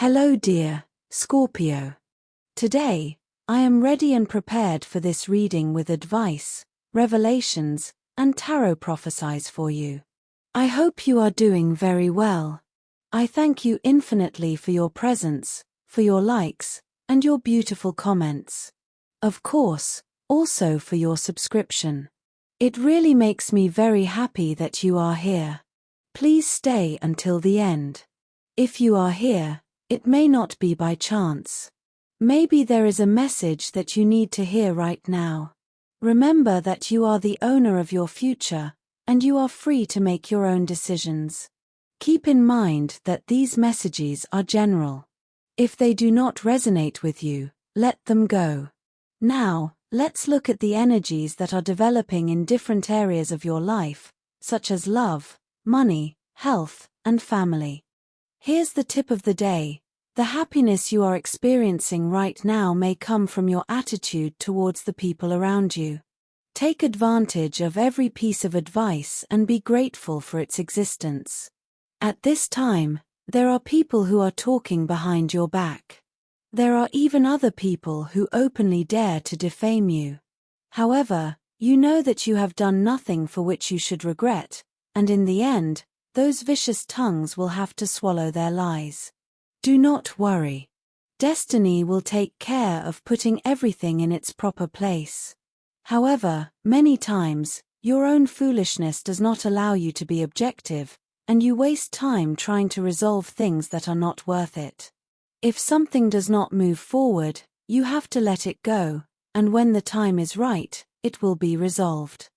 Hello dear Scorpio. Today, I am ready and prepared for this reading with advice, revelations, and tarot prophecies for you. I hope you are doing very well. I thank you infinitely for your presence, for your likes, and your beautiful comments. Of course, also for your subscription. It really makes me very happy that you are here. Please stay until the end. If you are here, it may not be by chance. Maybe there is a message that you need to hear right now. Remember that you are the owner of your future, and you are free to make your own decisions. Keep in mind that these messages are general. If they do not resonate with you, let them go. Now, let's look at the energies that are developing in different areas of your life, such as love, money, health, and family. Here's the tip of the day. The happiness you are experiencing right now may come from your attitude towards the people around you. Take advantage of every piece of advice and be grateful for its existence. At this time, there are people who are talking behind your back. There are even other people who openly dare to defame you. However, you know that you have done nothing for which you should regret, and in the end, those vicious tongues will have to swallow their lies. Do not worry. Destiny will take care of putting everything in its proper place. However, many times, your own foolishness does not allow you to be objective, and you waste time trying to resolve things that are not worth it. If something does not move forward, you have to let it go, and when the time is right, it will be resolved.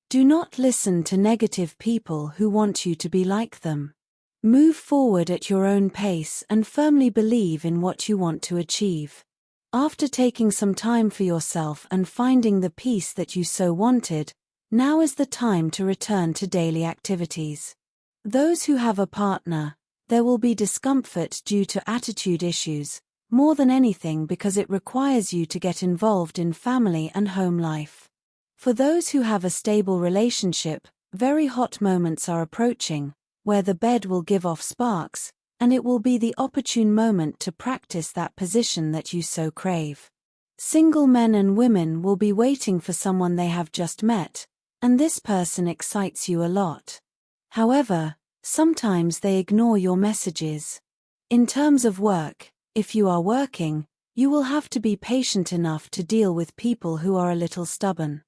Do not listen to negative people who want you to be like them. Move forward at your own pace and firmly believe in what you want to achieve. After taking some time for yourself and finding the peace that you so wanted, now is the time to return to daily activities. Those who have a partner, there will be discomfort due to attitude issues, more than anything because it requires you to get involved in family and home life. For those who have a stable relationship, very hot moments are approaching, where the bed will give off sparks, and it will be the opportune moment to practice that position that you so crave. Single men and women will be waiting for someone they have just met, and this person excites you a lot. However, sometimes they ignore your messages. In terms of work, if you are working, you will have to be patient enough to deal with people who are a little stubborn.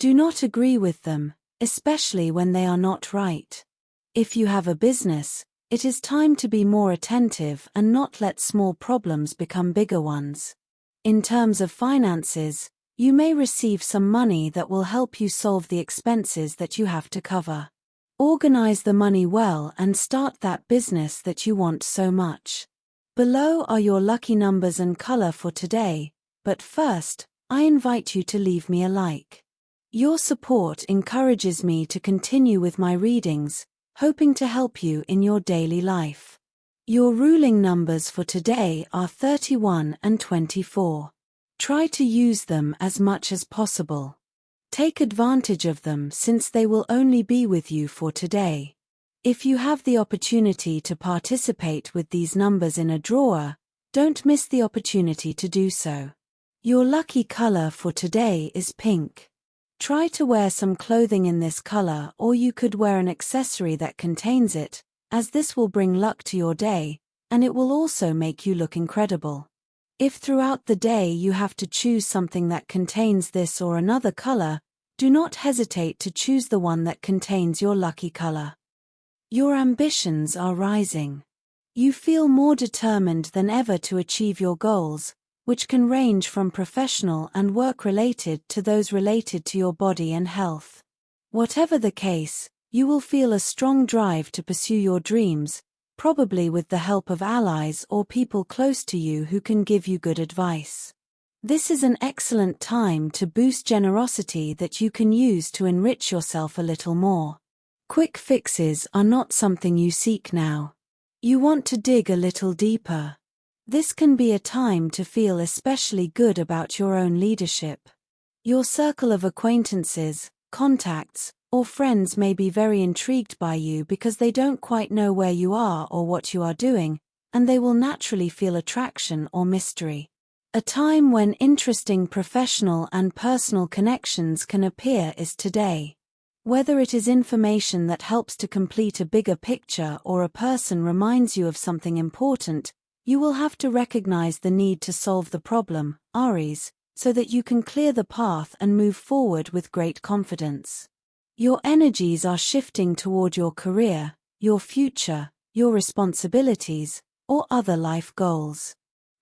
Do not agree with them, especially when they are not right. If you have a business, it is time to be more attentive and not let small problems become bigger ones. In terms of finances, you may receive some money that will help you solve the expenses that you have to cover. Organize the money well and start that business that you want so much. Below are your lucky numbers and color for today, but first, I invite you to leave me a like. Your support encourages me to continue with my readings, hoping to help you in your daily life. Your ruling numbers for today are 31 and 24. Try to use them as much as possible. Take advantage of them since they will only be with you for today. If you have the opportunity to participate with these numbers in a drawer, don't miss the opportunity to do so. Your lucky color for today is pink. Try to wear some clothing in this color, or you could wear an accessory that contains it, as this will bring luck to your day, and it will also make you look incredible. If throughout the day you have to choose something that contains this or another color, do not hesitate to choose the one that contains your lucky color. Your ambitions are rising. You feel more determined than ever to achieve your goals, which can range from professional and work-related to those related to your body and health. Whatever the case, you will feel a strong drive to pursue your dreams, probably with the help of allies or people close to you who can give you good advice. This is an excellent time to boost generosity that you can use to enrich yourself a little more. Quick fixes are not something you seek now. You want to dig a little deeper. This can be a time to feel especially good about your own leadership. Your circle of acquaintances, contacts, or friends may be very intrigued by you because they don't quite know where you are or what you are doing, and they will naturally feel attraction or mystery. A time when interesting professional and personal connections can appear is today. Whether it is information that helps to complete a bigger picture or a person reminds you of something important, you will have to recognize the need to solve the problem, Aries, so that you can clear the path and move forward with great confidence. Your energies are shifting toward your career, your future, your responsibilities, or other life goals.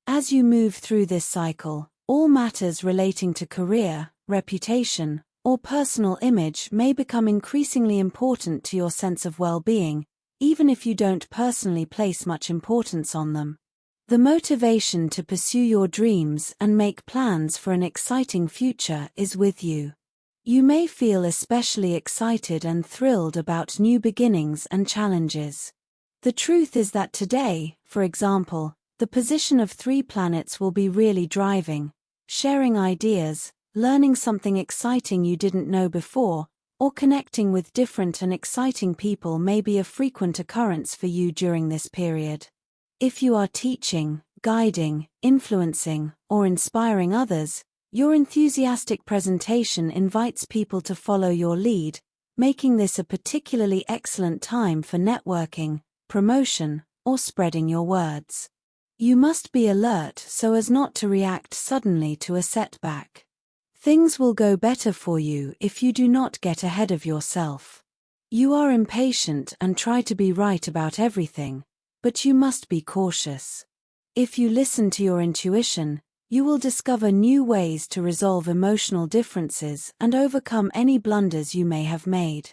As you move through this cycle, all matters relating to career, reputation, or personal image may become increasingly important to your sense of well-being, even if you don't personally place much importance on them. The motivation to pursue your dreams and make plans for an exciting future is with you. You may feel especially excited and thrilled about new beginnings and challenges. The truth is that today, for example, the position of 3 planets will be really driving, sharing ideas, learning something exciting you didn't know before, or connecting with different and exciting people may be a frequent occurrence for you during this period. If you are teaching, guiding, influencing, or inspiring others, your enthusiastic presentation invites people to follow your lead, making this a particularly excellent time for networking, promotion, or spreading your words. You must be alert so as not to react suddenly to a setback. Things will go better for you if you do not get ahead of yourself. You are impatient and try to be right about everything, but you must be cautious. If you listen to your intuition, you will discover new ways to resolve emotional differences and overcome any blunders you may have made.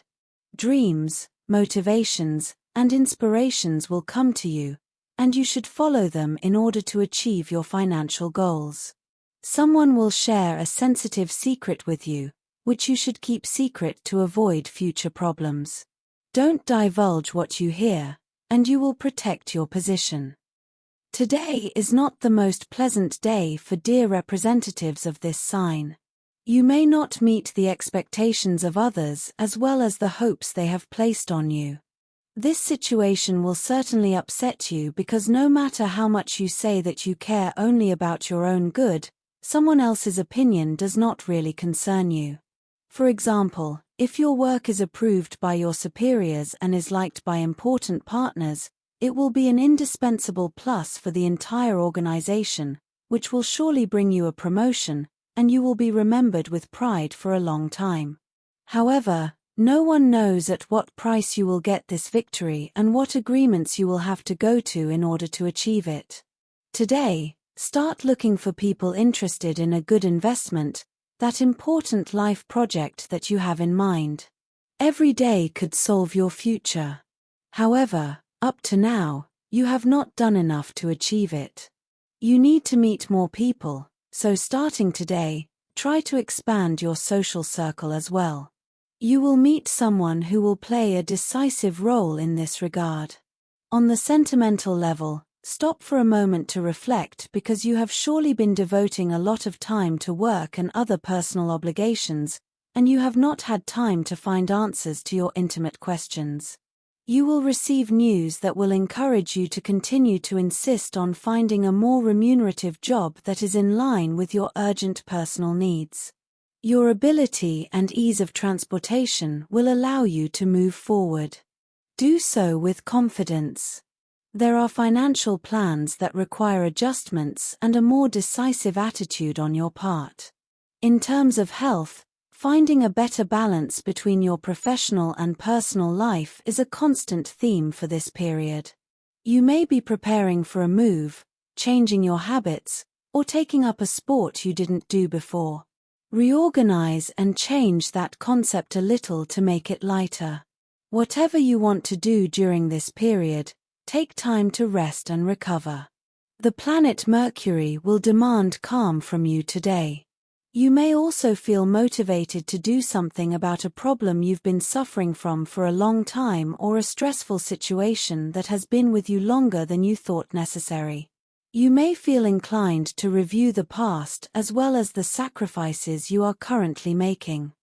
Dreams, motivations, and inspirations will come to you, and you should follow them in order to achieve your financial goals. Someone will share a sensitive secret with you, which you should keep secret to avoid future problems. Don't divulge what you hear, and you will protect your position. Today is not the most pleasant day for dear representatives of this sign. You may not meet the expectations of others as well as the hopes they have placed on you. This situation will certainly upset you because no matter how much you say that you care only about your own good, someone else's opinion does not really concern you. For example, if your work is approved by your superiors and is liked by important partners, it will be an indispensable plus for the entire organization, which will surely bring you a promotion, and you will be remembered with pride for a long time. However, no one knows at what price you will get this victory and what agreements you will have to go to in order to achieve it. Today, start looking for people interested in a good investment, that important life project that you have in mind. Every day could solve your future. However, up to now, you have not done enough to achieve it. You need to meet more people, so starting today, try to expand your social circle as well. You will meet someone who will play a decisive role in this regard. On the sentimental level, stop for a moment to reflect because you have surely been devoting a lot of time to work and other personal obligations, and you have not had time to find answers to your intimate questions. You will receive news that will encourage you to continue to insist on finding a more remunerative job that is in line with your urgent personal needs. Your ability and ease of transportation will allow you to move forward. Do so with confidence. There are financial plans that require adjustments and a more decisive attitude on your part. In terms of health, finding a better balance between your professional and personal life is a constant theme for this period. You may be preparing for a move, changing your habits, or taking up a sport you didn't do before. Reorganize and change that concept a little to make it lighter. Whatever you want to do during this period, take time to rest and recover. The planet Mercury will demand calm from you today. You may also feel motivated to do something about a problem you've been suffering from for a long time or a stressful situation that has been with you longer than you thought necessary. You may feel inclined to review the past as well as the sacrifices you are currently making.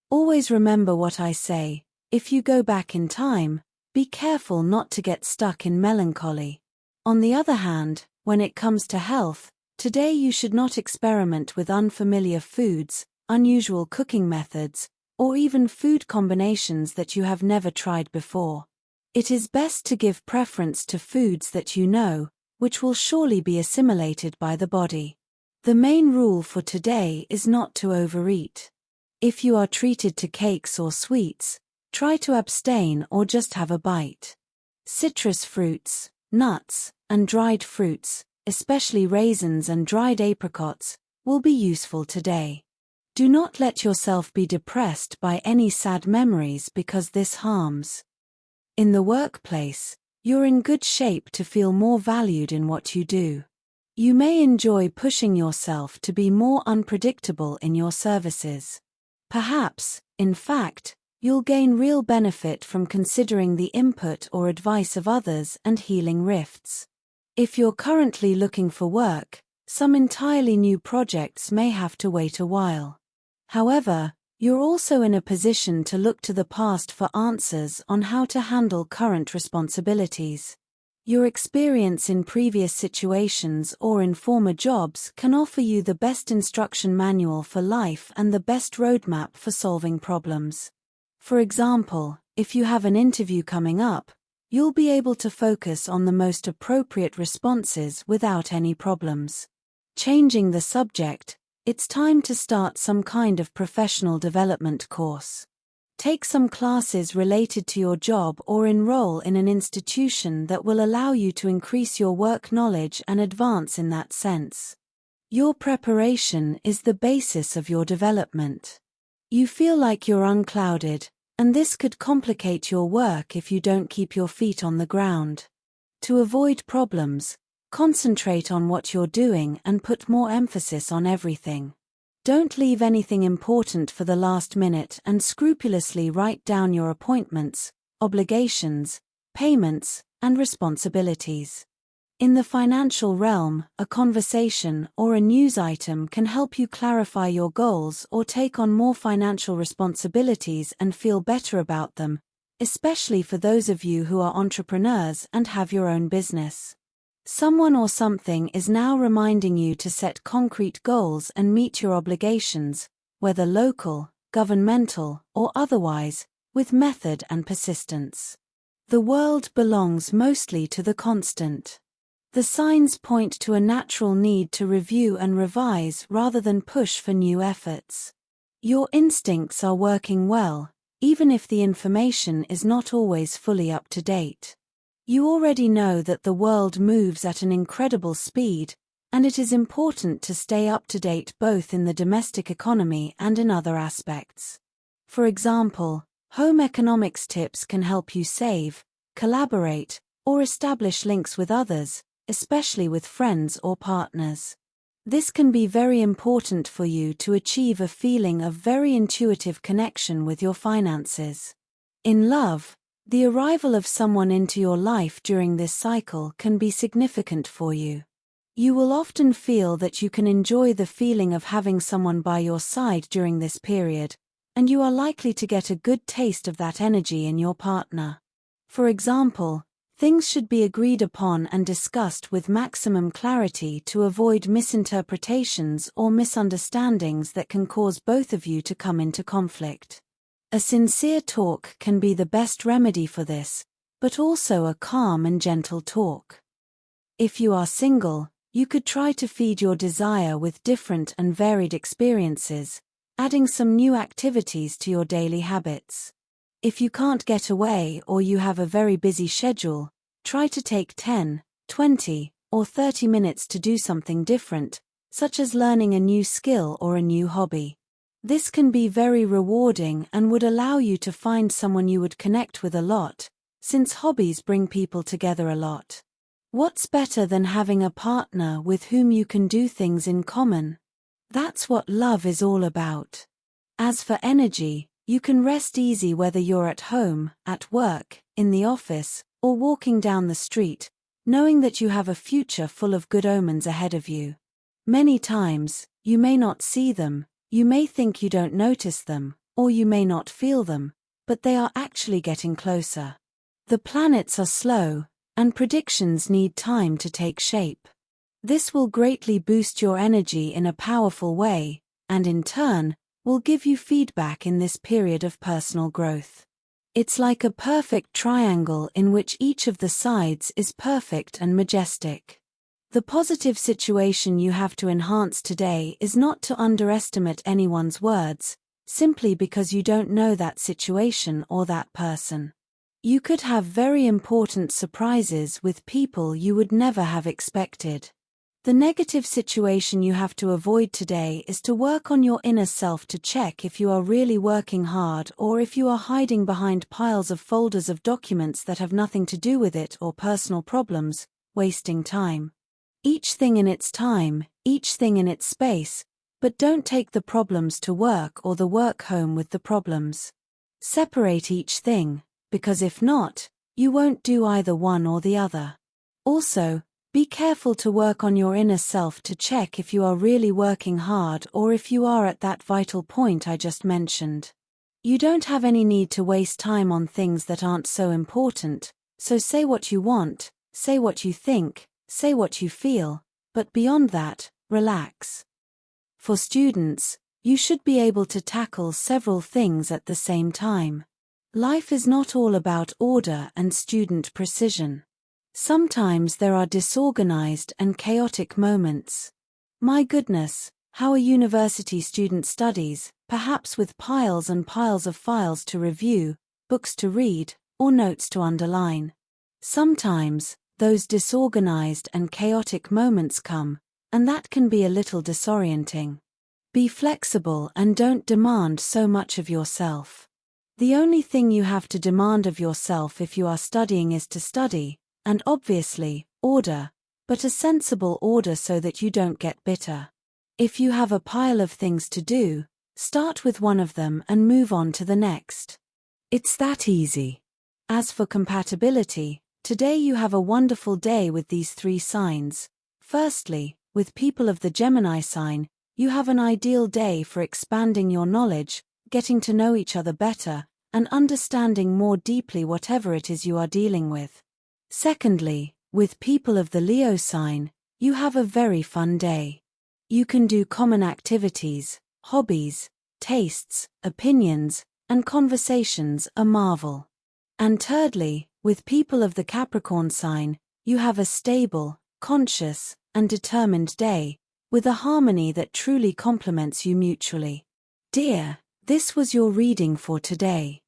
Always remember what I say: if you go back in time, be careful not to get stuck in melancholy. On the other hand, when it comes to health, today you should not experiment with unfamiliar foods, unusual cooking methods, or even food combinations that you have never tried before. It is best to give preference to foods that you know, which will surely be assimilated by the body. The main rule for today is not to overeat. If you are treated to cakes or sweets, try to abstain or just have a bite. Citrus fruits, nuts, and dried fruits, especially raisins and dried apricots, will be useful today. Do not let yourself be depressed by any sad memories because this harms. In the workplace, you're in good shape to feel more valued in what you do. You may enjoy pushing yourself to be more unpredictable in your services. Perhaps, in fact, you'll gain real benefit from considering the input or advice of others and healing rifts. If you're currently looking for work, some entirely new projects may have to wait a while. However, you're also in a position to look to the past for answers on how to handle current responsibilities. Your experience in previous situations or in former jobs can offer you the best instruction manual for life and the best roadmap for solving problems. For example, if you have an interview coming up, you'll be able to focus on the most appropriate responses without any problems. Changing the subject, it's time to start some kind of professional development course. Take some classes related to your job or enroll in an institution that will allow you to increase your work knowledge and advance in that sense. Your preparation is the basis of your development. You feel like you're unclouded, and this could complicate your work if you don't keep your feet on the ground. To avoid problems, concentrate on what you're doing and put more emphasis on everything. Don't leave anything important for the last minute and scrupulously write down your appointments, obligations, payments, and responsibilities. In the financial realm, a conversation or a news item can help you clarify your goals or take on more financial responsibilities and feel better about them, especially for those of you who are entrepreneurs and have your own business. Someone or something is now reminding you to set concrete goals and meet your obligations, whether local, governmental, or otherwise, with method and persistence. The world belongs mostly to the constant. The signs point to a natural need to review and revise rather than push for new efforts. Your instincts are working well, even if the information is not always fully up to date. You already know that the world moves at an incredible speed, and it is important to stay up to date both in the domestic economy and in other aspects. For example, home economics tips can help you save, collaborate, or establish links with others, especially with friends or partners. This can be very important for you to achieve a feeling of very intuitive connection with your finances. In love, the arrival of someone into your life during this cycle can be significant for you. You will often feel that you can enjoy the feeling of having someone by your side during this period, and you are likely to get a good taste of that energy in your partner. For example, things should be agreed upon and discussed with maximum clarity to avoid misinterpretations or misunderstandings that can cause both of you to come into conflict. A sincere talk can be the best remedy for this, but also a calm and gentle talk. If you are single, you could try to feed your desire with different and varied experiences, adding some new activities to your daily habits. If you can't get away or you have a very busy schedule, try to take 10, 20, or 30 minutes to do something different, such as learning a new skill or a new hobby. This can be very rewarding and would allow you to find someone you would connect with a lot, since hobbies bring people together a lot. What's better than having a partner with whom you can do things in common? That's what love is all about. As for energy, you can rest easy whether you're at home, at work, in the office, or walking down the street, knowing that you have a future full of good omens ahead of you. Many times, you may not see them, you may think you don't notice them, or you may not feel them, but they are actually getting closer. The planets are slow, and predictions need time to take shape. This will greatly boost your energy in a powerful way, and in turn, will give you feedback in this period of personal growth. It's like a perfect triangle in which each of the sides is perfect and majestic. The positive situation you have to enhance today is not to underestimate anyone's words, simply because you don't know that situation or that person. You could have very important surprises with people you would never have expected. The negative situation you have to avoid today is to work on your inner self to check if you are really working hard or if you are hiding behind piles of folders of documents that have nothing to do with it or personal problems, wasting time. Each thing in its time, each thing in its space, but don't take the problems to work or the work home with the problems. Separate each thing, because if not, you won't do either one or the other. Also, be careful to work on your inner self to check if you are really working hard or if you are at that vital point I just mentioned. You don't have any need to waste time on things that aren't so important, so say what you want, say what you think, say what you feel, but beyond that, relax. For students, you should be able to tackle several things at the same time. Life is not all about order and student precision. Sometimes there are disorganized and chaotic moments. My goodness, how a university student studies, perhaps with piles and piles of files to review, books to read, or notes to underline. Sometimes, those disorganized and chaotic moments come, and that can be a little disorienting. Be flexible and don't demand so much of yourself. The only thing you have to demand of yourself if you are studying is to study, and obviously, order, but a sensible order so that you don't get bitter. If you have a pile of things to do, start with one of them and move on to the next. It's that easy. As for compatibility, today you have a wonderful day with these 3 signs. Firstly, with people of the Gemini sign, you have an ideal day for expanding your knowledge, getting to know each other better, and understanding more deeply whatever it is you are dealing with. Secondly, with people of the Leo sign, you have a very fun day. You can do common activities, hobbies, tastes, opinions, and conversations a marvel. And thirdly, with people of the Capricorn sign, you have a stable, conscious, and determined day, with a harmony that truly complements you mutually. Dear, this was your reading for today.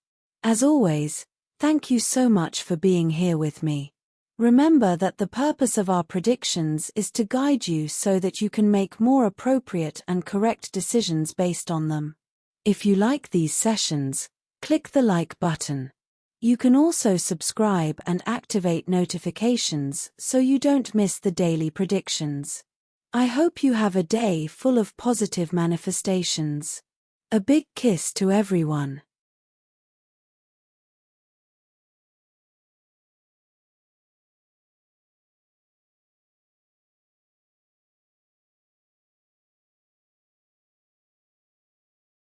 As always, thank you so much for being here with me. Remember that the purpose of our predictions is to guide you so that you can make more appropriate and correct decisions based on them. If you like these sessions, click the like button. You can also subscribe and activate notifications so you don't miss the daily predictions. I hope you have a day full of positive manifestations. A big kiss to everyone.